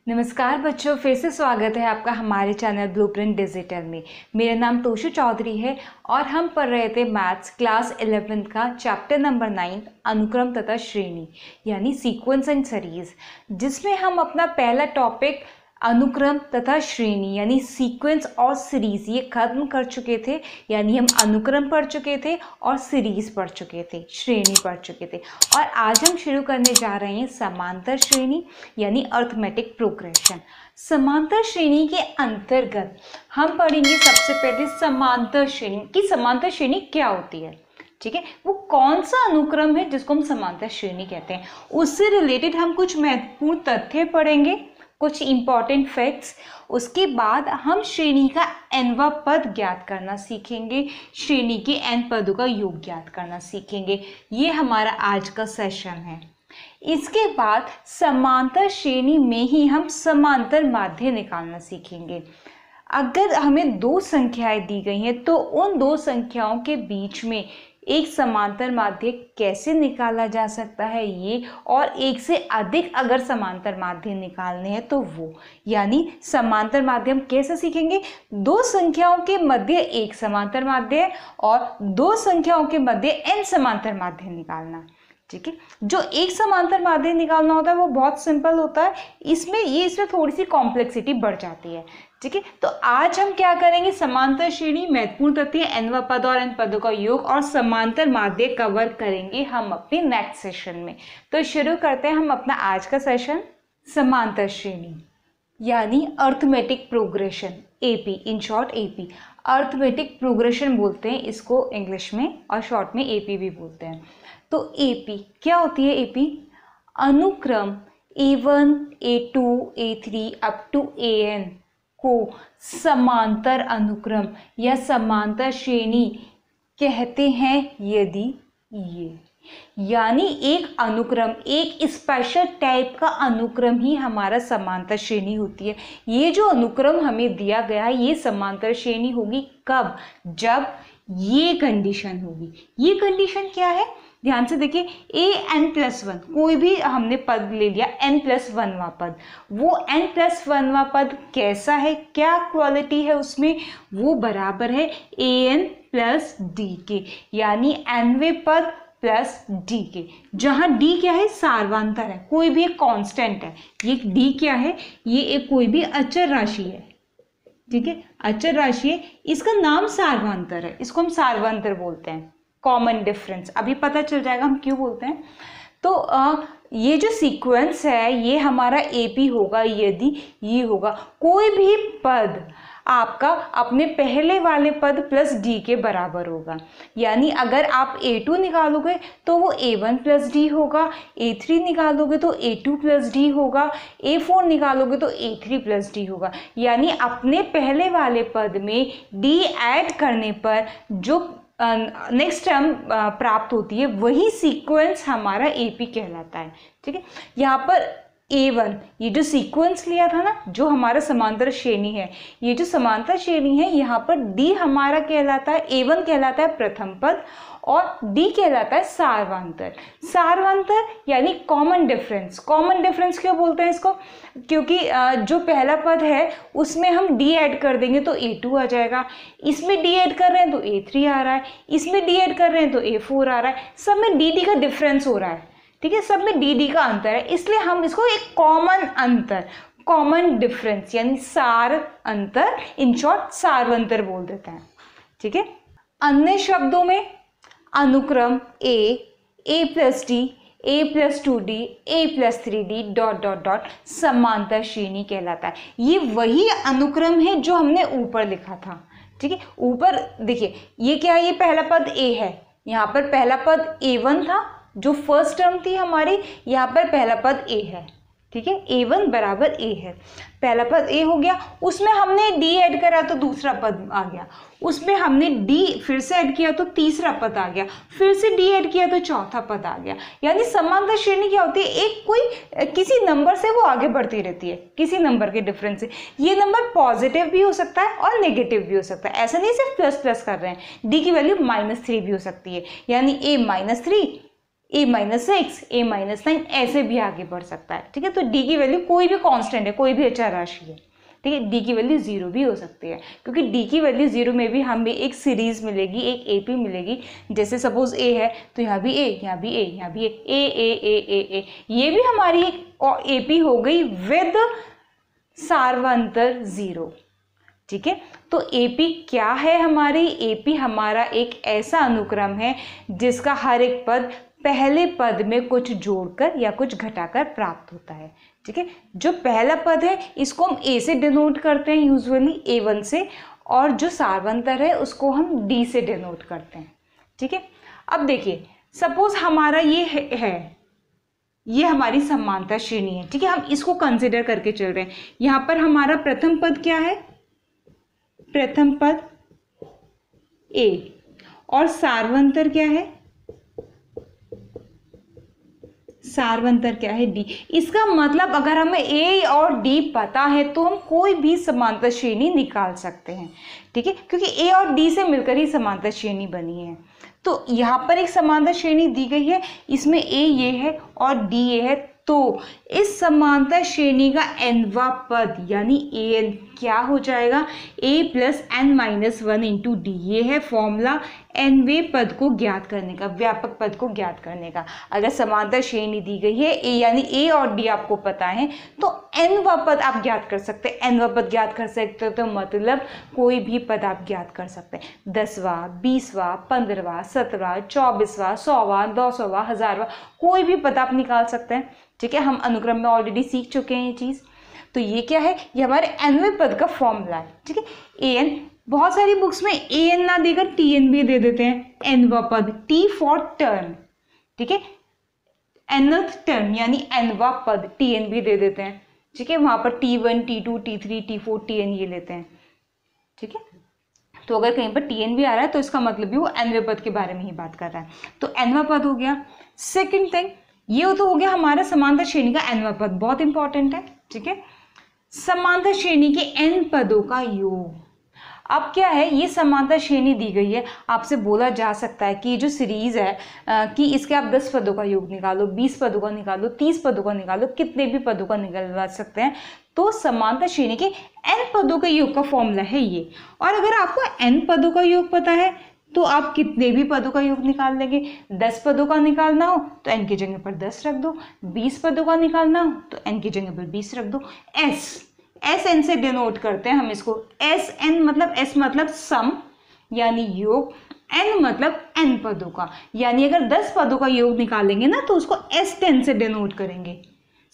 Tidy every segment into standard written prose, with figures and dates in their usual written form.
नमस्कार बच्चों, फिर से स्वागत है आपका हमारे चैनल ब्लूप्रिंट डिजिटल में। मेरा नाम तोशु चौधरी है और हम पढ़ रहे थे मैथ्स क्लास 11 का चैप्टर नंबर 9 अनुक्रम तथा श्रेणी यानी सीक्वेंस एंड सीरीज, जिसमें हम अपना पहला टॉपिक अनुक्रम तथा श्रेणी यानी सीक्वेंस और सीरीज ये खत्म कर चुके थे। यानी हम अनुक्रम पढ़ चुके थे और सीरीज पढ़ चुके थे, श्रेणी पढ़ चुके थे। और आज हम शुरू करने जा रहे हैं समांतर श्रेणी यानी अर्थमेटिक प्रोग्रेशन। समांतर श्रेणी के अंतर्गत हम पढ़ेंगे सबसे पहले समांतर श्रेणी की समांतर श्रेणी क्या होती है। ठीक है, वो कौन सा अनुक्रम है जिसको हम समांतर श्रेणी कहते हैं। उससे रिलेटेड हम कुछ महत्वपूर्ण तथ्य पढ़ेंगे, कुछ इंपॉर्टेंट फैक्ट्स। उसके बाद हम श्रेणी का nवां पद ज्ञात करना सीखेंगे, श्रेणी के n पदों का योग ज्ञात करना सीखेंगे। ये हमारा आज का सेशन है। इसके बाद समांतर श्रेणी में ही हम समांतर माध्य निकालना सीखेंगे। अगर हमें दो संख्याएं दी गई हैं तो उन दो संख्याओं के बीच में एक समांतर माध्य कैसे निकाला जा सकता है ये, और एक से अधिक अगर समांतर माध्य निकालने हैं तो वो, यानी समांतर माध्य हम कैसे सीखेंगे। दो संख्याओं के मध्य एक समांतर माध्य और दो संख्याओं के मध्य n समांतर माध्य निकालना। ठीक है, जो एक समांतर माध्य निकालना होता है वो बहुत सिंपल होता है, इसमें थोड़ी सी कॉम्प्लेक्सिटी बढ़ जाती है। ठीक है, तो आज हम क्या करेंगे, समांतर श्रेणी, महत्वपूर्ण तथ्य, nवां पद और n पदों का योग और समांतर माध्य कवर करेंगे हम अपने नेक्स्ट सेशन में। तो शुरू करते हैं हम अपना आज का सेशन। समांतर श्रेणी यानी arithmetic progression, AP, in short AP। Arithmetic progression बोलते हैं इसको इंग्लिश में और शॉर्ट में AP भी बोलते हैं। तो AP क्या होती है। AP अनुक्रम A1, A2, A3 up to AN को समांतर अनुक्रम या समांतर श्रेणी कहते हैं यदि ये, यानी एक अनुक्रम, एक स्पेशल टाइप का अनुक्रम ही हमारा समांतर श्रेणी होती है। ये जो अनुक्रम हमें दिया गया है ये समांतर श्रेणी होगी कब, जब ये कंडीशन होगी। ये कंडीशन क्या है, ध्यान से देखिए, an+1 कोई भी हमने पद ले लिया, n+1वां पद, वो n+1वां पद कैसा है, क्या क्वालिटी है उसमें, वो बराबर है an+d के, यानी nवें पद प्लस d के, जहां d क्या है, सार्वंतर है, कोई भी एक कांस्टेंट है। ये d क्या है, ये एक कोई भी अचर राशि है। ठीक है, अचर राशि है, इसका नाम सार्वंतर है, इसको हम सार्वंतर बोलते हैं। कॉमन डिफरेंस अभी पता चल जाएगा हम क्यों बोलते हैं। तो ये जो सीक्वेंस है ये हमारा AP होगा यदि ये होगा कोई भी पद आपका अपने पहले वाले पद प्लस d के बराबर होगा। यानी अगर आप A2 निकालोगे तो वो A1+d होगा, A3 निकालोगे तो A2+d होगा, A4 निकालोगे तो A3+d होगा। यानी अपने पहले वाले पद में d ऐड करने पर जो नेक्स्ट टर्म प्राप्त होती है वही सीक्वेंस हमारा AP कहलाता है। ठीक है, यहाँ पर A1 ये जो सीक्वेंस लिया था ना, जो हमारा समांतर श्रेणी है, ये जो समांतर श्रेणी है यहाँ पर D हमारा कहलाता है, A1 कहलाता है प्रथम पद और D कहलाता है सार्वंतर। सार्वंतर यानी कॉमन डिफरेंस। कॉमन डिफरेंस क्यों बोलते हैं इसको, क्योंकि जो पहला पद है उसमें हम D ऐड कर देंगे तो A2 आ जाएगा, इसमें D ऐड कर रहे हैं तो A3 आ रहा है, इसमें D ऐड कर रहे हैं तो A4 आ रहा है, सब में D का डिफरेंस हो रहा है। ठीक है, सब में D का अंतर है, इसलिए हम इसको एक कॉमन अंतर, कॉमन डिफरेंस यानी सार अंतर, इन शॉर्ट सार्वंतर बोल देते हैं। ठीक है, अन्य शब्दों में अनुक्रम A+D, A+2D, A+3D ... समांतर श्रेणी कहलाता है। ये वही अनुक्रम है जो हमने ऊपर लिखा था। ठीक है, ऊपर देखिए ये क्या है, ये पहला पद A है, यहाँ पर पहला पद A1 था जो फर्स्ट टर्म थी हमारी, यहाँ पर पहला पद A है। ठीक है, A1 बराबर A है, पहला पद A हो गया, उसमें हमने D ऐड करा तो दूसरा पद आ गया, उसमें हमने D फिर से ऐड किया तो तीसरा पद आ गया, फिर से D ऐड किया तो चौथा पद आ गया। यानी समांतर श्रेणी क्या होती है, एक कोई किसी नंबर से वो आगे बढ़ती रहती है, किसी नंबर के डिफरेंस से। ये नंबर पॉजिटिव भी हो सकता है और नेगेटिव भी हो सकता है, ऐसा नहीं सिर्फ प्लस प्लस कर रहे हैं, D की वैल्यू -3 भी हो सकती है, यानी A -3 a-6, a-9 ऐसे भी आगे बढ़ सकता है। ठीक है, तो d की वैल्यू कोई भी कांस्टेंट है, कोई भी अचर राशि है। ठीक है, d की वैल्यू 0 भी हो सकती है, क्योंकि d की वैल्यू 0 में भी हमें एक सीरीज मिलेगी, एक AP मिलेगी। जैसे सपोज a है तो यहाँ भी a, यहाँ भी a, यहाँ भी a, ये भी हमारी एक AP हो गई विद सार्वंतर 0। ठीक है, तो AP क्या है हमारी? AP हमारा एक ऐसा अनुक्रम है जिसका हर एक पद पहले पद में कुछ जोड़कर या कुछ घटाकर प्राप्त होता है। ठीक है, जो पहला पद है इसको हम A से डिनोट करते हैं यूजुअली, A1 से, और जो सार्वंतर है उसको हम D से डिनोट करते हैं। ठीक है, अब देखिए सपोज हमारा ये है, ये हमारी समांतर श्रेणी है। ठीक है, हम इसको कंसिडर करके चल रहे हैं। यहाँ पर हमारा प्रथम पद क्या है? प्रथम पद A, और सार्वंतर क्या है? सार्वंतर क्या है? D। इसका मतलब अगर हमें A और D पता है तो हम कोई भी समांतर श्रेणी निकाल सकते हैं। ठीक है, क्योंकि A और D से मिलकर ही समांतर श्रेणी बनी है। तो यहाँ पर एक समांतर श्रेणी दी गई है, इसमें A ये है और D ये है, तो इस समांतर श्रेणी का nवां पद यानी an क्या हो जाएगा? a plus n-1 into D. ये है फॉर्मूला nवें पद को ज्ञात करने का, व्यापक पद को ज्ञात करने का। अगर समांतर श्रेणी दी गई है a यानी a और d आपको पता है तो nवां पद आप ज्ञात कर सकते हैं। nवां पद ज्ञात कर सकते हो तो मतलब कोई भी पद आप ज्ञात कर सकते हैं। 10वां, 20वां, 15वां, 17वां, 24वां, 100वां, 200वां, 1000वां, कोई भी पद आप निकाल सकते हैं। ठीक है, हम अनुक्रम में ऑलरेडी सीख चुके हैं ये चीज़। तो ये क्या है? ये हमारे nवें पद का फॉर्मूला है। ठीक है, an, बहुत सारी बुक्स में an ना देकर tn भी दे देते हैं। nवां पद, t फॉर टर्न। ठीक है, nth टर्म यानी nवां पद tn भी दे देते हैं। ठीक है, वहाँ पर t1, t2, t3, t4, tn ये लेते हैं। ठीक है, तो अगर कहीं पर tn भी आ रहा है तो इसका मतलब भी वो nवें पद के बारे में ही बात कर रहा है। तो nवां पद हो गया। सेकेंड थिंग, ये तो हो गया हमारा समांतर श्रेणी का nवां पद, बहुत इंपॉर्टेंट है। ठीक है, समांतर श्रेणी के n पदों का योग। अब क्या है, ये समांतर श्रेणी दी गई है, आपसे बोला जा सकता है कि ये जो सीरीज है कि इसके आप 10 पदों का योग निकालो, 20 पदों का निकालो, 30 पदों का निकालो, कितने भी पदों का निकलवा सकते हैं। तो समांतर श्रेणी के n पदों के योग का फॉर्मूला है ये। और अगर आपको n पदों का योग पता है तो आप कितने भी पदों का योग निकाल लेंगे। 10 पदों का निकालना हो तो n की जगह पर 10 रख दो, 20 पदों का निकालना हो तो n की जगह पर 20 रख दो। एस एन से डिनोट करते हैं हम इसको। एस एन मतलब s मतलब सम यानी योग, n मतलब n पदों का, यानी अगर 10 पदों का योग निकालेंगे ना तो उसको S10 से डिनोट करेंगे।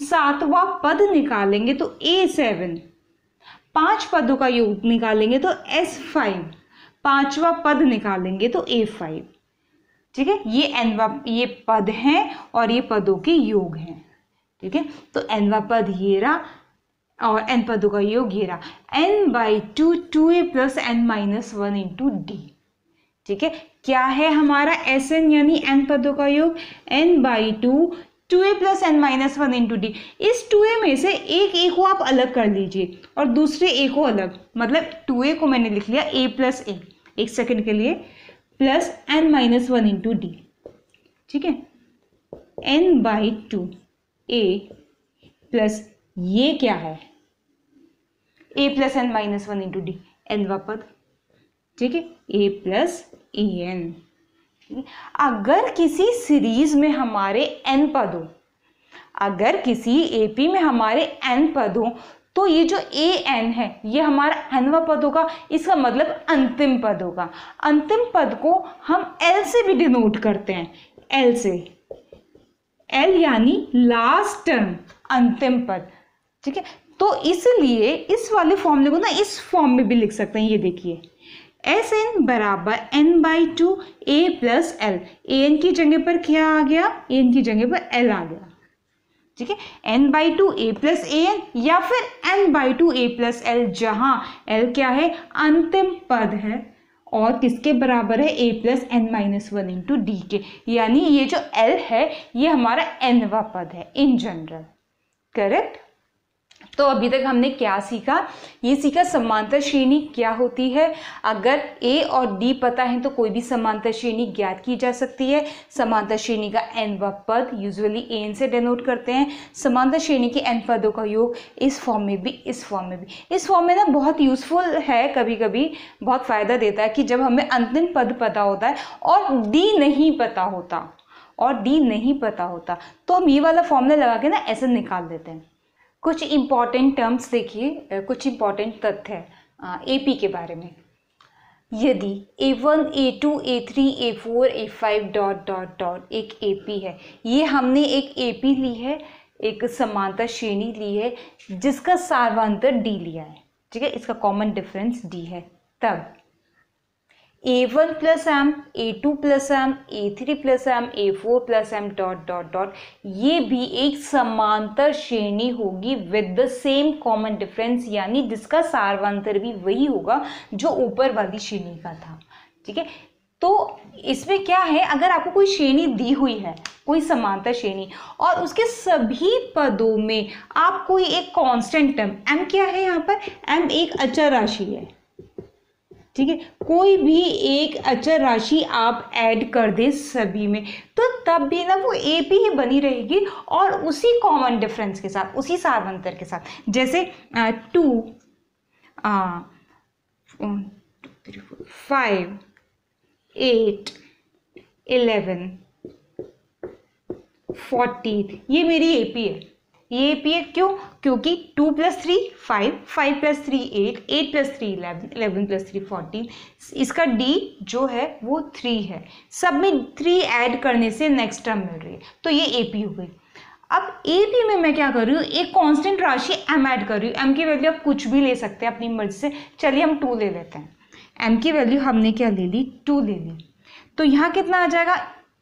7वां पद निकालेंगे तो A7, 5 पदों का योग निकालेंगे तो S5, 5वां पद निकालेंगे तो A5। ठीक है, ये पद हैं और ये पदों के योग हैं। ठीक है, तो nवां पद ये रहा और n पदों का योग ये रहा, n/2 2a plus n-1 into D. ठीक है, क्या है हमारा Sn यानी n पदों का योग, n/2 2a plus n-1 into D. इस 2a में से एक a को आप अलग कर लीजिए और दूसरे a को अलग, मतलब 2a को मैंने लिख लिया a प्लस a, एक सेकंड के लिए, प्लस n-1 इंटू डी। ठीक है, n/2 a प्लस ये क्या है, a plus n-1 into D, nवां पद। ठीक है, a प्लस an। अगर किसी सीरीज में हमारे n पद हो, अगर किसी AP में हमारे n पद हो तो ये जो an है ये हमारा nवां पद होगा, इसका मतलब अंतिम पद होगा। अंतिम पद को हम l से भी डिनोट करते हैं, l से, l यानी लास्ट टर्म, अंतिम पद। ठीक है, तो इसलिए इस वाले फॉर्मूले को ना इस फॉर्म में भी लिख सकते हैं। ये देखिए, Sn बराबर n/2 a plus l। an की जगह पर क्या आ गया, an की जगह पर l आ गया। ठीक है, n/2 a प्लस an या फिर n/2 a प्लस l, जहां l क्या है, अंतिम पद है और किसके बराबर है, a plus n-1 into D के। यानी ये जो l है ये हमारा nवां पद है इन जनरल। करेक्ट। तो अभी तक हमने क्या सीखा, ये सीखा समांतर श्रेणी क्या होती है। अगर ए और डी पता है तो कोई भी समांतर श्रेणी ज्ञात की जा सकती है। समांतर श्रेणी का nवां पद यूजुअली एन से डिनोट करते हैं। समांतर श्रेणी के n पदों का योग इस फॉर्म में भी, इस फॉर्म में भी, इस फॉर्म में ना बहुत यूजफुल है, कभी कभी बहुत फ़ायदा देता है कि जब हमें अंतिम पद पता होता है और डी नहीं पता होता, तो हम ये वाला फॉर्मूला लगा के ना ऐसे निकाल देते हैं। कुछ इम्पॉर्टेंट टर्म्स देखिए, कुछ इम्पॉर्टेंट तथ्य है एपी के बारे में। यदि A1, A2, A3, A4, A5 dot dot dot एक एपी है, ये हमने एक एपी ली है, एक समांतर श्रेणी ली है जिसका सार्वंतर डी लिया है, ठीक है, इसका कॉमन डिफरेंस डी है, तब A1 plus m, A2 plus m, A3 plus m, A4 plus m dot dot dot, ये भी एक समांतर श्रेणी होगी with the same common difference, यानी जिसका सार्वंतर भी वही होगा जो ऊपर वाली श्रेणी का था, ठीक है। तो इसमें क्या है, अगर आपको कोई श्रेणी दी हुई है, कोई समांतर श्रेणी, और उसके सभी पदों में आप कोई एक कांस्टेंट टर्म, m क्या है यहाँ पर, m एक अचर राशि है, ठीक है, कोई भी एक अचर राशि आप ऐड कर दे सभी में, तो तब भी ना वो एपी ही बनी रहेगी और उसी कॉमन डिफरेंस के साथ, उसी सार्वंतर के साथ। जैसे 2 5 8 11 40, ये मेरी एपी है। ये एपी है क्यों, क्योंकि 2 + 3 5, 5 + 3 8, 8 + 3 11, 11 + 3 14, इसका डी जो है वो 3 है, सब में 3 ऐड करने से नेक्स्ट टर्म मिल रही है, तो ये एपी हो गई। अब एपी में मैं क्या कर रही हूँ, एक कांस्टेंट राशि m ऐड कर रही हूँ। m की वैल्यू आप कुछ भी ले सकते हैं अपनी मर्जी से, चलिए हम 2 ले लेते हैं। m की वैल्यू हमने क्या ले ली, 2 ले ली, तो यहाँ कितना आ जाएगा,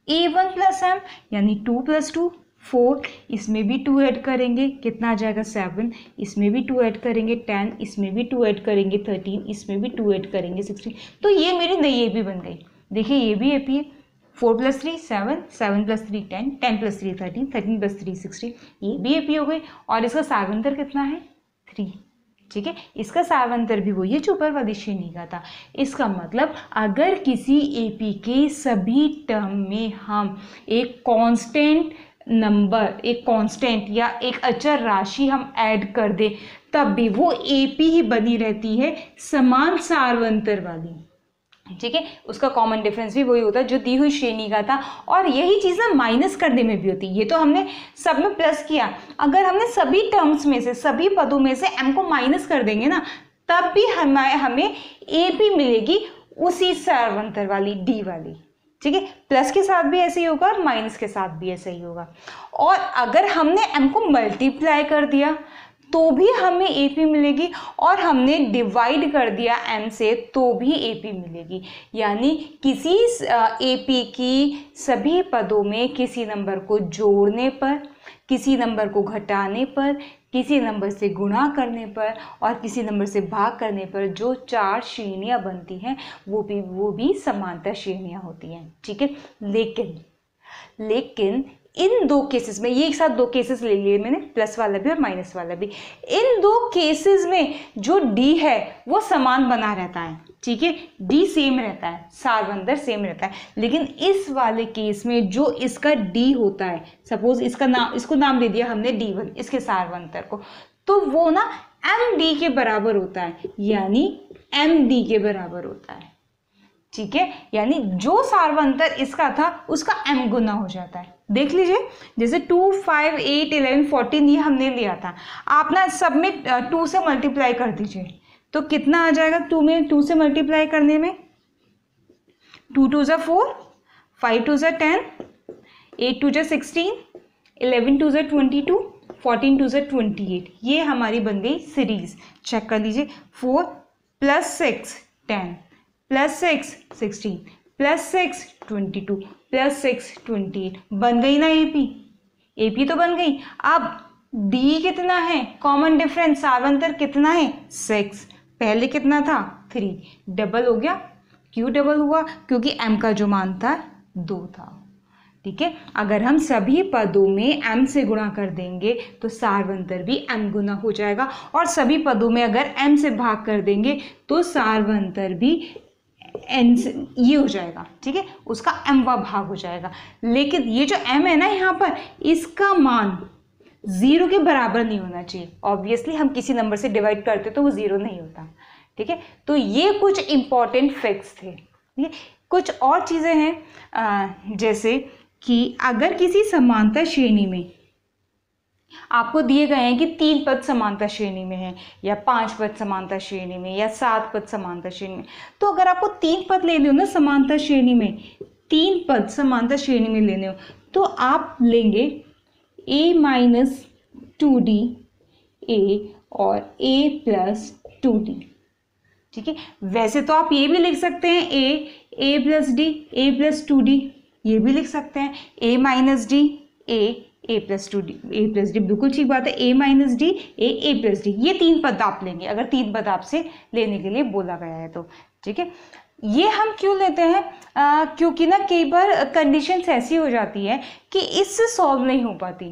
A1 + m यानी 2 + 2 4, इसमें भी 2 ऐड करेंगे, कितना आ जाएगा 7, इसमें भी 2 ऐड करेंगे 10, इसमें भी 2 ऐड करेंगे 13, इसमें भी 2 ऐड करेंगे 16, तो ये मेरी नई एपी बन गई। देखिए ये भी एपी है, 4 + 3 7, 7 + 3 10, 10 + 3 13, 13 + 3 16, ये भी एपी हो गई, और इसका सार्वंतर कितना है 3, ठीक है, इसका सार्वंतर भी वही है जो ऊपर वाली श्रेणी का था। इसका मतलब अगर किसी एपी के सभी टर्म में हम एक कांस्टेंट नंबर, एक कांस्टेंट या एक अचर राशि हम ऐड कर दें, तब भी वो एपी ही बनी रहती है, समान सार्वंतर वाली, ठीक है, उसका कॉमन डिफरेंस भी वही होता है जो दी हुई श्रेणी का था। और यही चीज़ ना माइनस करने में भी होती है, ये तो हमने सब में प्लस किया, अगर हमने सभी टर्म्स में से, सभी पदों में से m को माइनस कर देंगे ना, तब भी हमें एपी मिलेगी उसी सार्वंतर वाली डी वाली, ठीक है, प्लस के साथ भी ऐसे ही होगा और माइनस के साथ भी ऐसे ही होगा। और अगर हमने m को मल्टीप्लाई कर दिया तो भी हमें एपी मिलेगी, और हमने डिवाइड कर दिया m से तो भी एपी मिलेगी, यानी किसी एपी की सभी पदों में किसी नंबर को जोड़ने पर, किसी नंबर को घटाने पर, किसी नंबर से गुणा करने पर और किसी नंबर से भाग करने पर जो 4 श्रेणियां बनती हैं वो भी समांतर श्रेणियां होती हैं, ठीक है। लेकिन इन 2 केसेस में, ये एक साथ 2 केसेस ले लिए मैंने, प्लस वाला भी और माइनस वाला भी, इन 2 केसेस में जो डी है वो समान बना रहता है, ठीक है, डी सेम रहता है, सार्वंतर सेम रहता है। लेकिन इस वाले केस में जो इसका डी होता है, सपोज इसको नाम दे दिया हमने D1, इसके सार्वंतर को, तो वो ना MD के बराबर होता है, यानी MD के बराबर होता है, ठीक है, यानी जो सार्वंतर इसका था उसका m गुना हो जाता है। देख लीजिए, जैसे 2 5 8 11 14 ये हमने लिया था, आप ना सब में 2 से मल्टीप्लाई कर दीजिए, तो कितना आ जाएगा 2 से मल्टीप्लाई करने में, 2 2 = 4, 5 2 = 10, 8 2 = 16, 11 2 = 22, 14 2 = 28, ये हमारी बन गई सीरीज। चेक कर लीजिए, 4 + 6 10, +6 16, +6 22, +6 28, बन गई ना एपी तो बन गई। अब डी कितना है, कॉमन डिफरेंस सार्वंतर कितना है 6, पहले कितना था 3, डबल हो गया। क्यों डबल हुआ, क्योंकि m का जो मान था 2 था, ठीक है। अगर हम सभी पदों में m से गुणा कर देंगे तो सार्वंतर भी m गुना हो जाएगा, और सभी पदों में अगर m से भाग कर देंगे तो सार्वंतर भी n से ये हो जाएगा, ठीक है, उसका mवा भाग हो जाएगा। लेकिन ये जो m है ना यहाँ पर, इसका मान 0 के बराबर नहीं होना चाहिए। ऑब्वियसली हम किसी नंबर से डिवाइड करते तो वो 0 नहीं होता, ठीक है। तो ये कुछ इंपॉर्टेंट फैक्ट्स थे, ठीक है। कुछ और चीज़ें हैं, जैसे कि अगर किसी समांतर श्रेणी में आपको दिए गए हैं कि 3 पद समांतर श्रेणी में हैं, या 5 पद समांतर श्रेणी में, या 7 पद समांतर श्रेणी में, तो अगर आपको 3 पद लेने हो ना समांतर श्रेणी में, 3 पद समांतर श्रेणी में लेने हो, तो आप लेंगे a माइनस 2d a और a प्लस 2d, ठीक है। वैसे तो आप ये भी लिख सकते हैं a plus d a plus 2d, ये भी लिख सकते हैं a minus d a plus 2d a plus d, बिल्कुल ठीक बात है, a minus d a plus d, ये 3 पद आप लेंगे अगर 3 पद आपसे लेने के लिए बोला गया है तो, ठीक है। ये हम क्यों लेते हैं, क्योंकि ना कई बार कंडीशंस ऐसी हो जाती है कि इससे सॉल्व नहीं हो पाती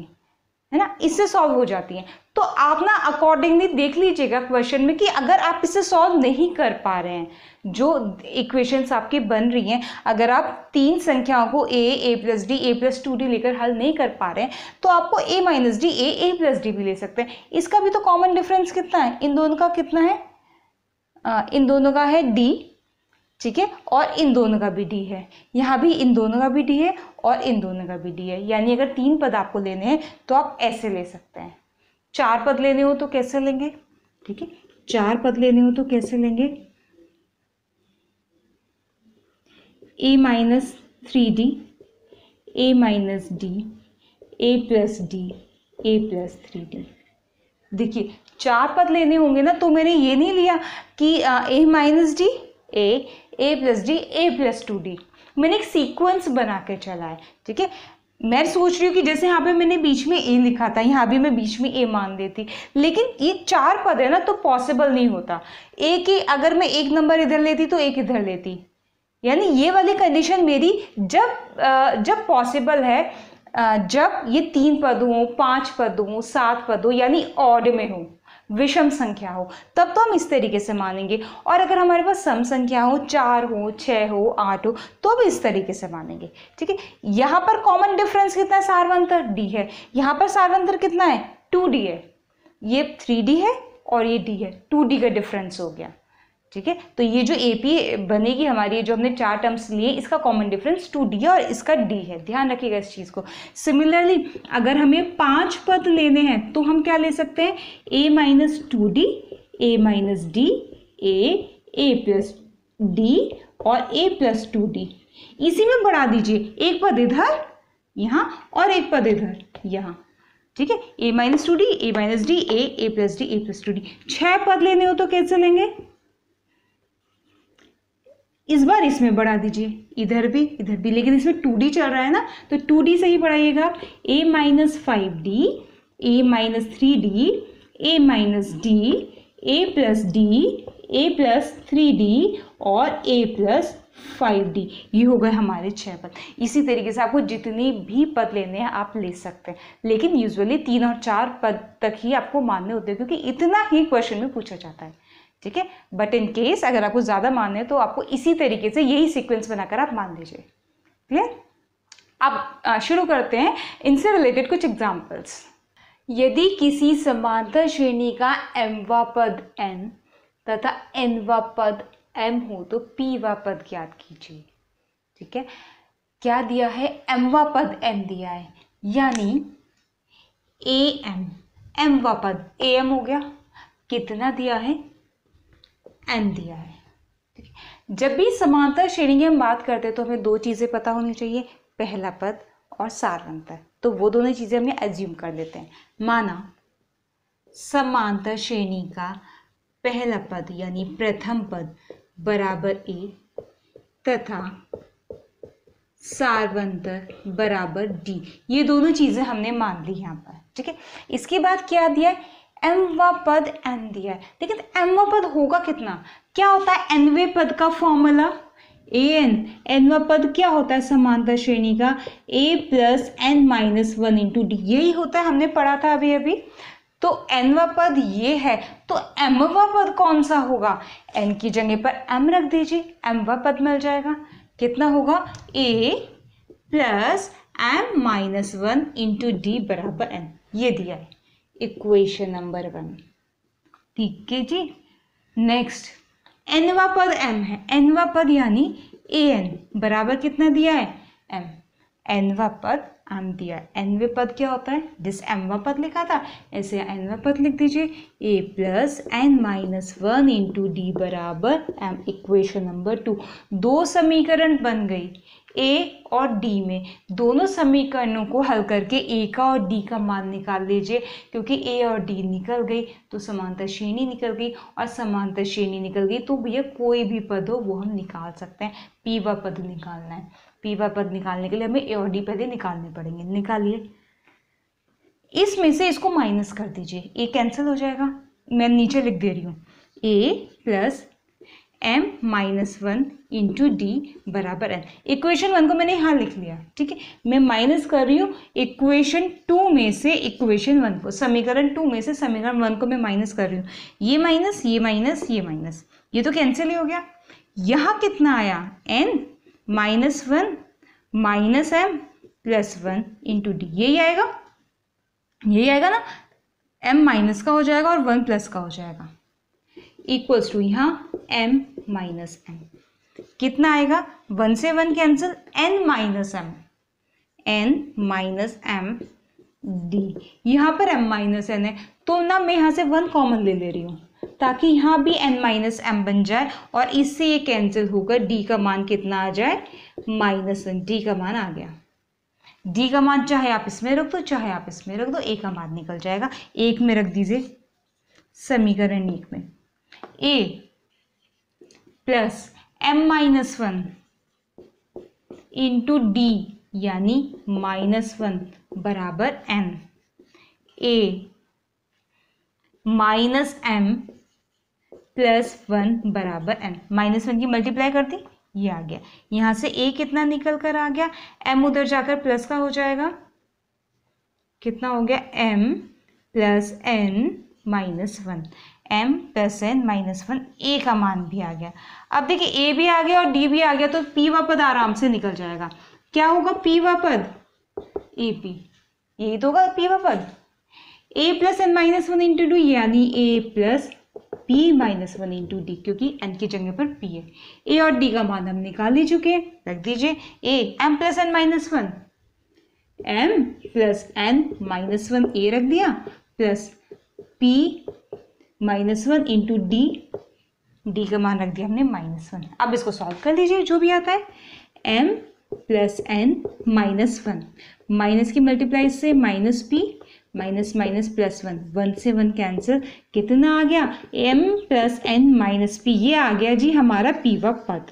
है ना, इससे सॉल्व हो जाती है। तो आप ना अकॉर्डिंगली देख लीजिएगा क्वेश्चन में कि अगर आप इसे सॉल्व नहीं कर पा रहे हैं, जो इक्वेशंस आपकी बन रही हैं, अगर आप 3 संख्याओं को a plus d a plus 2d लेकर हल नहीं कर पा रहे हैं, तो आपको a minus d a plus d भी ले सकते हैं। इसका भी तो कॉमन डिफरेंस कितना है, इन दोनों का कितना है, इन दोनों का है d, ठीक है, और इन दोनों का भी d है, यहाँ भी इन दोनों का भी d है और इन दोनों का भी d है। यानी अगर 3 पद आपको लेने हैं तो आप ऐसे ले सकते हैं। 4 पद लेने हो तो कैसे लेंगे, ठीक है, 4 पद लेने हो तो कैसे लेंगे, a minus 3d a minus d a plus d a plus 3d। देखिए 4 पद लेने होंगे ना, तो मैंने ये नहीं लिया कि a minus d a plus d a plus 2d, मैंने एक सीक्वेंस बना के चला है, ठीक है। मैं सोच रही हूँ कि जैसे यहाँ पे मैंने बीच में a लिखा था, यहाँ भी मैं बीच में a मान देती, लेकिन ये 4 पद है ना, तो पॉसिबल नहीं होता। a की अगर मैं 1 नंबर इधर लेती तो 1 इधर लेती, यानी ये वाली कंडीशन मेरी जब पॉसिबल है, जब ये 3 पद हो, 5 पद हो, 7 पद हो, यानी ऑड में हो, विषम संख्या हो, तब तो हम इस तरीके से मानेंगे। और अगर हमारे पास सम संख्या हो, 4 हो, 6 हो, 8 हो, तो भी इस तरीके से मानेंगे, ठीक है। यहाँ पर कॉमन डिफरेंस कितना है, सार्वंतर d है, यहाँ पर सार्वंतर कितना है, 2d है, ये 3d है और ये d है, 2d का डिफरेंस हो गया, ठीक है। तो ये जो AP बनेगी हमारी, जो हमने 4 टर्म्स लिए, इसका कॉमन डिफरेंस 2d है और इसका d है, ध्यान रखिएगा इस चीज़ को। सिमिलरली अगर हमें 5 पद लेने हैं तो हम क्या ले सकते हैं, a minus 2d a minus d a plus d और a प्लस 2d, इसी में बढ़ा दीजिए, एक पद इधर यहाँ और एक पद इधर यहाँ, ठीक है, a minus 2d a minus d a plus d a plus 2d। 6 पद लेने हो तो कैसे लेंगे, इस बार इसमें बढ़ा दीजिए, इधर भी, लेकिन इसमें 2d चल रहा है ना, तो 2d से ही बढ़ाइएगा, a minus 5d a minus 3d a minus d a plus d a plus 3d और a प्लस 5d, ये हो गए हमारे 6 पद। इसी तरीके से आपको जितने भी पद लेने हैं आप ले सकते हैं, लेकिन यूजुअली 3 और 4 पद तक ही आपको मानने होते हैं, क्योंकि इतना ही क्वेश्चन में पूछा जाता है, ठीक है। बट इन केस अगर आपको ज़्यादा मानना है तो आपको इसी तरीके से यही सीक्वेंस बनाकर आप मान लीजिए, क्लियर। अब शुरू करते हैं इनसे रिलेटेड कुछ एग्जांपल्स। यदि किसी समांतर श्रेणी का mवा पद n तथा nवा पद m हो तो pवा पद ज्ञात कीजिए, ठीक है। क्या दिया है, mवा पद m दिया है, यानी mवा पद am हो गया, कितना दिया है, n दिया है, ठीक है। जब भी समांतर श्रेणी की हम बात करते हैं तो हमें 2 चीज़ें पता होनी चाहिए, पहला पद और सार्वंतर। तो वो दोनों चीज़ें हम एज्यूम कर लेते हैं। माना समांतर श्रेणी का पहला पद यानी प्रथम पद बराबर a तथा सार्वंतर बराबर d, ये दोनों चीज़ें हमने मान ली यहाँ पर, ठीक है। इसके बाद क्या दिया है, mवा पद n दिया है, लेकिन mवा पद होगा कितना, क्या होता है nवें पद का फॉर्मूला, ए एन, एनवा पद क्या होता है समांतर श्रेणी का? A plus N minus one into D, यही होता है, हमने पढ़ा था अभी अभी। तो एनवा पद ये है, तो एमवा पद कौन सा होगा? एन की जगह पर एम रख दीजिए, एमवा पद मिल जाएगा। कितना होगा? A plus M minus one into D बराबर एन, ये दिया है इक्वेशन नंबर 1। ठीक है जी। नेक्स्ट एनवा पद एम है, एनवा पद यानी ए एन बराबर कितना दिया है? एम, एनवा पद एम दिया है। एनवे पद क्या होता है? जिस एमवा पद लिखा था ऐसे एनवा पद लिख दीजिए, A plus N minus one into D बराबर एम, इक्वेशन नंबर 2। दो समीकरण बन गई ए और डी में, दोनों समीकरणों को हल करके ए का और डी का मान निकाल लीजिए, क्योंकि ए और डी निकल गई तो समांतर श्रेणी निकल गई, और समांतर श्रेणी निकल गई तो भैया कोई भी पद हो वो हम निकाल सकते हैं। पीवा पद निकालना है, पीवा पद निकालने के लिए हमें ए और डी पहले निकालने पड़ेंगे। निकालिए, इसमें से इसको माइनस कर दीजिए, ए कैंसिल हो जाएगा। मैं नीचे लिख दे रही हूँ, A plus M minus one into D बराबर एन। इक्वेशन 1 को मैंने यहाँ लिख लिया, ठीक है। मैं माइनस कर रही हूँ इक्वेशन 2 में से इक्वेशन 1 को, समीकरण 2 में से समीकरण 1 को मैं माइनस कर रही हूँ। ये माइनस, ये माइनस, ये माइनस, ये तो कैंसिल ही हो गया। यहाँ कितना आया? N minus one minus m plus one into D, यही आएगा, यही आएगा ना। एम माइनस का हो जाएगा और 1 प्लस का हो जाएगा, इक्वल्स टू यहाँ m माइनस एम। कितना आएगा? 1 से 1 cancel, n minus m, n minus m d. यहाँ पर m माइनस एन है तो ना मैं यहाँ से 1 कॉमन ले रही हूँ ताकि यहाँ भी n माइनस एम बन जाए, और इससे ये कैंसिल होकर d का मान कितना आ जाए? Minus one. d का मान आ गया। d का मान चाहे आप इसमें रख दो चाहे आप इसमें रख दो, a का मान निकल जाएगा। 1 में रख दीजिए, समीकरण 1 में a plus M minus one into D यानी माइनस वन बराबर n, a minus m plus one बराबर एन। माइनस वन की मल्टीप्लाई कर दी, ये आ गया। यहाँ से ए कितना निकल कर आ गया? एम उधर जाकर प्लस का हो जाएगा, कितना हो गया? M plus N minus one, m plus N minus one, A का मान भी आ गया। अब देखिए ए भी आ गया और डी भी आ गया तो पीवा पद आराम से निकल जाएगा। क्या होगा पीवा पद? ए पी, यही तो होगा पीवा पद। A plus N minus one into D यानी A plus P minus one into D, क्योंकि एन की जगह पर पी है। ए और डी का मान हम निकाल ही चुके हैं, रख दीजिए। A M plus N minus one, M plus N minus one A रख दिया, plus P minus one into D, D का मान रख दिया हमने माइनस वन। अब इसको सॉल्व कर लीजिए जो भी आता है। M plus N minus one, minus की मल्टीप्लाई से minus p, minus minus plus one, 1 से 1 कैंसिल, कितना आ गया? M plus N minus p, ये आ गया जी हमारा पीवा पद।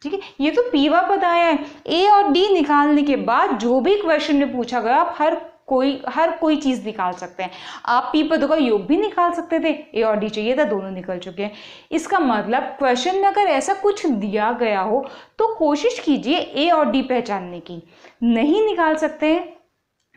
ठीक है, ये तो पीवा पद आया है। ए और डी निकालने के बाद जो भी क्वेश्चन में पूछा गया आप हर कोई चीज निकाल सकते हैं। आप पी पदों का योग भी निकाल सकते थे, ए और डी चाहिए था, दोनों निकल चुके हैं। इसका मतलब क्वेश्चन में अगर ऐसा कुछ दिया गया हो तो कोशिश कीजिए ए और डी पहचानने की। नहीं निकाल सकते हैं,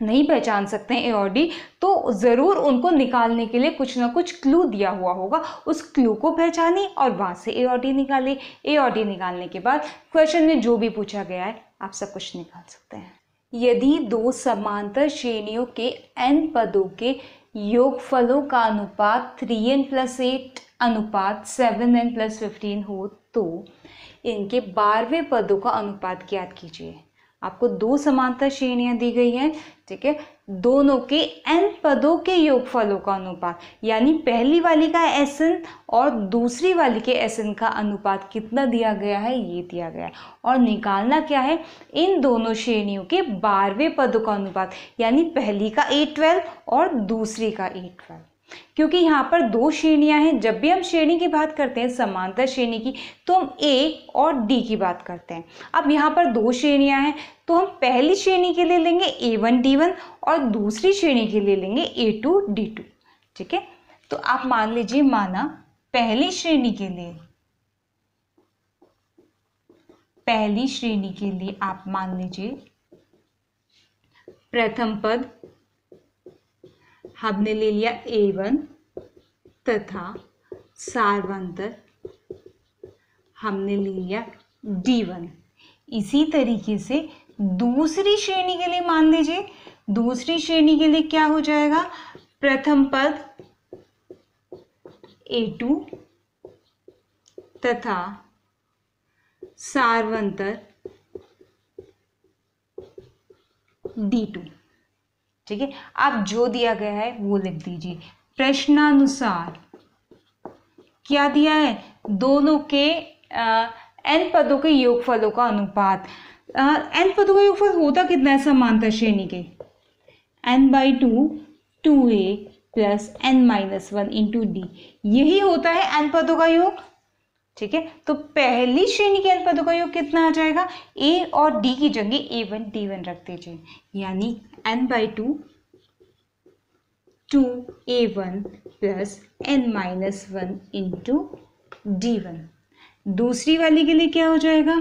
नहीं पहचान सकते हैं ए और डी, तो ज़रूर उनको निकालने के लिए कुछ ना कुछ क्लू दिया हुआ होगा, उस क्लू को पहचानिए और वहाँ से ए और डी निकालिए। ए और डी निकालने के बाद क्वेश्चन में जो भी पूछा गया है आप सब कुछ निकाल सकते हैं। यदि दो समांतर श्रेणियों के n पदों के योगफलों का अनुपात 3n+8 अनुपात 7n+15 हो तो इनके 12वें पदों का अनुपात ज्ञात कीजिए। आपको दो समांतर श्रेणियां दी गई हैं, ठीक है, दोनों के n पदों के योगफलों का अनुपात, यानी पहली वाली का Sn और दूसरी वाली के Sn का अनुपात कितना दिया गया है, ये दिया गया है। और निकालना क्या है, इन दोनों श्रेणियों के 12वें पदों का अनुपात, यानी पहली का 812 और दूसरी का 812। क्योंकि यहाँ पर दो श्रेणियां हैं, जब भी हम श्रेणी की बात करते हैं समांतर श्रेणी की तो हम ए और डी की बात करते हैं। अब यहाँ पर दो श्रेणियां हैं तो हम पहली श्रेणी के लिए लेंगे A1 D1 और दूसरी श्रेणी के लिए लेंगे A2 D2। ठीक है, तो आप मान लीजिए, माना पहली श्रेणी के लिए पहली श्रेणी के लिए आप मान लीजिए प्रथम पद हमने ले लिया A1 तथा सार्वंतर हमने ले लिया D1। इसी तरीके से दूसरी श्रेणी के लिए मान लीजिए, दूसरी श्रेणी के लिए क्या हो जाएगा, प्रथम पद A2 तथा सार्वंतर D2। ठीक है, आप जो दिया गया है वो लिख दीजिए। प्रश्नानुसार क्या दिया है, दोनों के n पदों के योगफलों का अनुपात। n पदों का योगफल होता कितना है समांतर श्रेणी के, n/2 2a plus n-1 into D, यही होता है n पदों का योग। ठीक है, तो पहली श्रेणी के n पदों का योग कितना आ जाएगा, a और d की जगह a1 d1 रख दीजिए, यानी n/2 2a1 plus n-1 into d1। दूसरी वाली के लिए क्या हो जाएगा,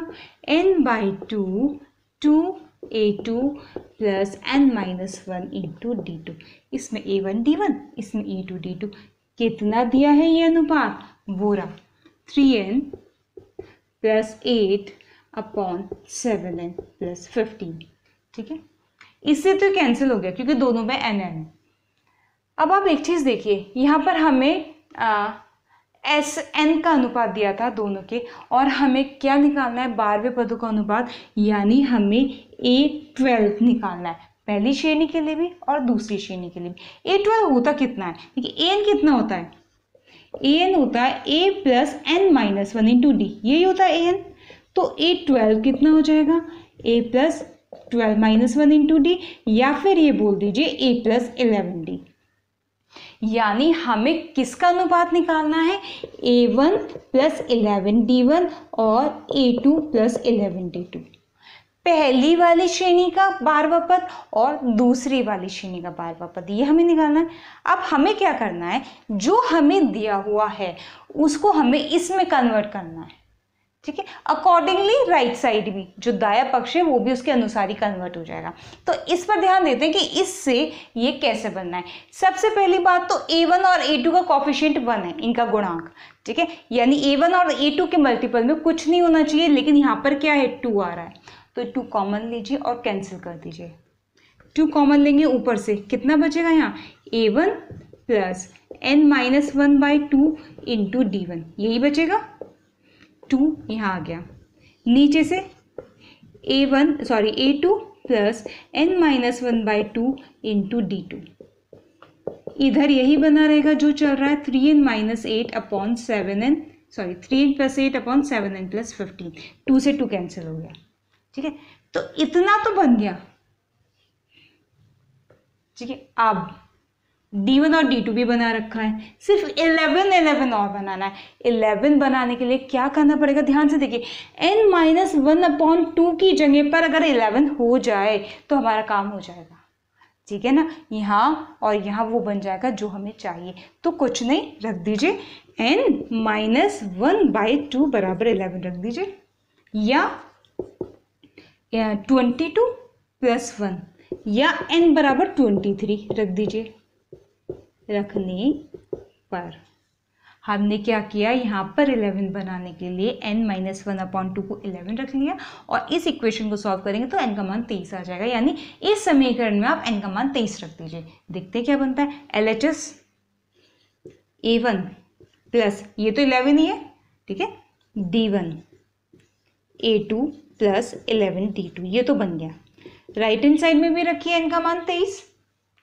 n/2 2a2 plus n-1 into d2। इसमें a1 d1, इसमें a2 d2। कितना दिया है ये अनुपात, बोरा 3n plus 8 upon 7n plus 15। ठीक है, इससे तो कैंसिल हो गया क्योंकि दोनों में n है। अब आप एक चीज़ देखिए, यहाँ पर हमें SN का अनुपात दिया था दोनों के, और हमें क्या निकालना है, 12वें पदों का अनुपात, यानी हमें A12 निकालना है, पहली श्रेणी के लिए भी और दूसरी श्रेणी के लिए भी। A12 होता कितना है, देखिए AN कितना होता है, AN होता है A plus n-1 into D, यही होता है AN। तो A12 कितना हो जाएगा, A प्लस 12-1 इंटू डी, या फिर ये बोल दीजिए A प्लस 11d। यानी हमें किसका अनुपात निकालना है, A1 प्लस 11d1 और A2 प्लस 11d2। पहली वाली श्रेणी का 12वां पद और दूसरी वाली श्रेणी का 12वां पद, ये हमें निकालना है। अब हमें क्या करना है, जो हमें दिया हुआ है उसको हमें इसमें कन्वर्ट करना है। ठीक है, अकॉर्डिंगली राइट साइड भी, जो दाया पक्ष है वो भी उसके अनुसार ही कन्वर्ट हो जाएगा। तो इस पर ध्यान देते हैं कि इससे ये कैसे बनना है। सबसे पहली बात तो A1 और A2 का कॉफिशिएंट 1 है, इनका गुणांक। ठीक है, यानी A1 और A2 के मल्टीपल में कुछ नहीं होना चाहिए, लेकिन यहाँ पर क्या है, 2 आ रहा है, तो 2 कॉमन लीजिए और कैंसिल कर दीजिए। 2 कॉमन लेंगे, ऊपर से कितना बचेगा, यहाँ A1 plus n-1/2 into D1, यही बचेगा। 2 यहाँ आ गया, नीचे से A2 plus n-1/2 into D2, इधर यही बना रहेगा जो चल रहा है, 3n-8 upon 7n, 3n plus 8 upon 7n plus 15। 2 से 2 कैंसिल हो गया। ठीक है, तो इतना तो बन गया। ठीक है, अब D1 और D2 भी बना रखा है, सिर्फ 11 और बनाना है। 11 बनाने के लिए क्या करना पड़ेगा, ध्यान से देखिए, n-1/2 की जगह पर अगर 11 हो जाए तो हमारा काम हो जाएगा। ठीक है ना, यहाँ और यहाँ वो बन जाएगा जो हमें चाहिए। तो कुछ नहीं, रख दीजिए n-1/2 बराबर 11 रख दीजिए, या 22 प्लस 1, या n बराबर 23 रख दीजिए। रखने पर हमने क्या किया, यहाँ पर 11 बनाने के लिए n-1/2 को 11 रख लिया, और इस इक्वेशन को सॉल्व करेंगे तो n का मान 23 आ जाएगा। यानी इस समीकरण में आप n का मान 23 रख दीजिए। देखते क्या बनता है, LHS A1 प्लस, ये तो 11 ही है, ठीक है, D1 A2 प्लस 11 D2, ये तो बन गया। राइट हैंड साइड में भी रखिए n का मान 23।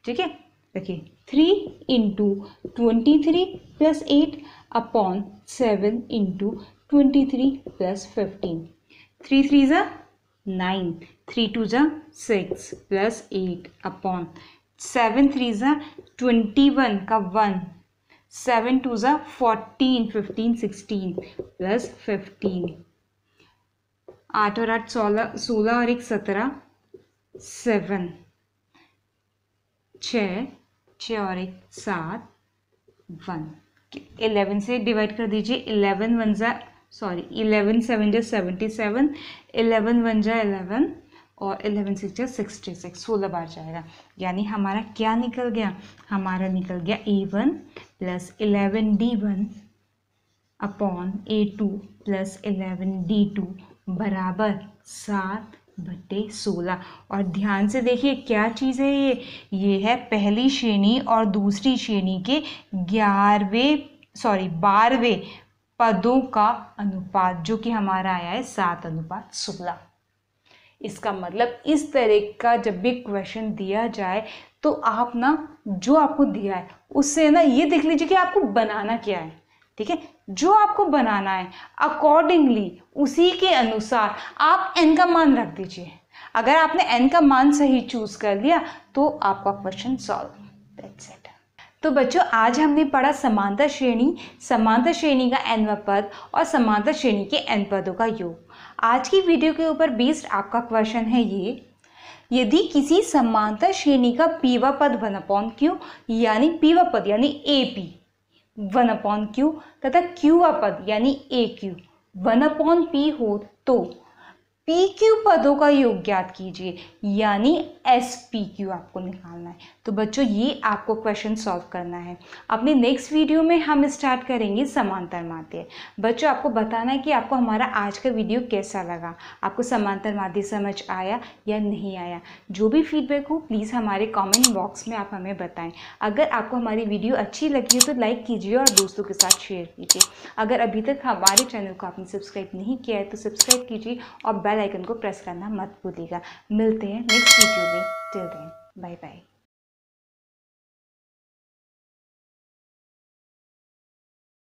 ठीक है, रखिए 3 into 23 plus 8 upon 7 into 23 plus 15। 3 3 ज़ा 9, 3 2 ज़ा 6 प्लस 8 अपॉन 7 3 ज़ा 21 का 1, 7 2 ज़ा 14, 15 16 प्लस 15। 8 और 8 16 और 1 17, 7, 6 और 1 7, 1। 11 से डिवाइड कर दीजिए, 11 1 ज़ा सॉरी 11 7 जा 77, 11 1 जा 11 और 11 6 जा 66, 16 बार जाएगा। यानी हमारा क्या निकल गया, हमारा निकल गया A1 plus 11D1 upon A2 plus 11D2 बराबर 7/16। और ध्यान से देखिए क्या चीज़ है ये है पहली श्रेणी और दूसरी श्रेणी के 12वें पदों का अनुपात, जो कि हमारा आया है 7/16। इसका मतलब इस तरह का जब भी क्वेश्चन दिया जाए तो आप ना जो आपको दिया है उससे ना ये देख लीजिए कि आपको बनाना क्या है। ठीक है, जो आपको बनाना है अकॉर्डिंगली उसी के अनुसार आप n का मान रख दीजिए। अगर आपने n का मान सही चूज कर लिया तो आपका क्वेश्चन सॉल्व। That's it. तो बच्चों आज हमने पढ़ा समांतर श्रेणी का nवां पद और समांतर श्रेणी के n पदों का योग। आज की वीडियो के ऊपर बेस्ड आपका क्वेश्चन है ये, यदि किसी समांतर श्रेणी का पीवा पद 1/q यानी पीवा पद यानी AP 1/q तथा क्यूवा पद यानी AQ 1/p हो तो PQ पदों का योग ज्ञात कीजिए, यानी SPQ आपको निकालना है। तो बच्चों ये आपको क्वेश्चन सॉल्व करना है। अपने नेक्स्ट वीडियो में हम स्टार्ट करेंगे समांतर माध्य। बच्चों आपको बताना है कि आपको हमारा आज का वीडियो कैसा लगा, आपको समांतर माध्य समझ आया या नहीं आया। जो भी फीडबैक हो प्लीज़ हमारे कमेंट बॉक्स में आप हमें बताएं। अगर आपको हमारी वीडियो अच्छी लगी हो तो लाइक कीजिए और दोस्तों के साथ शेयर कीजिए। अगर अभी तक हमारे चैनल को आपने सब्सक्राइब नहीं किया है तो सब्सक्राइब कीजिए और बेल आइकन को प्रेस करना मत भूलिएगा। मिलते हैं नेक्स्ट वीडियो में। Till then bye bye.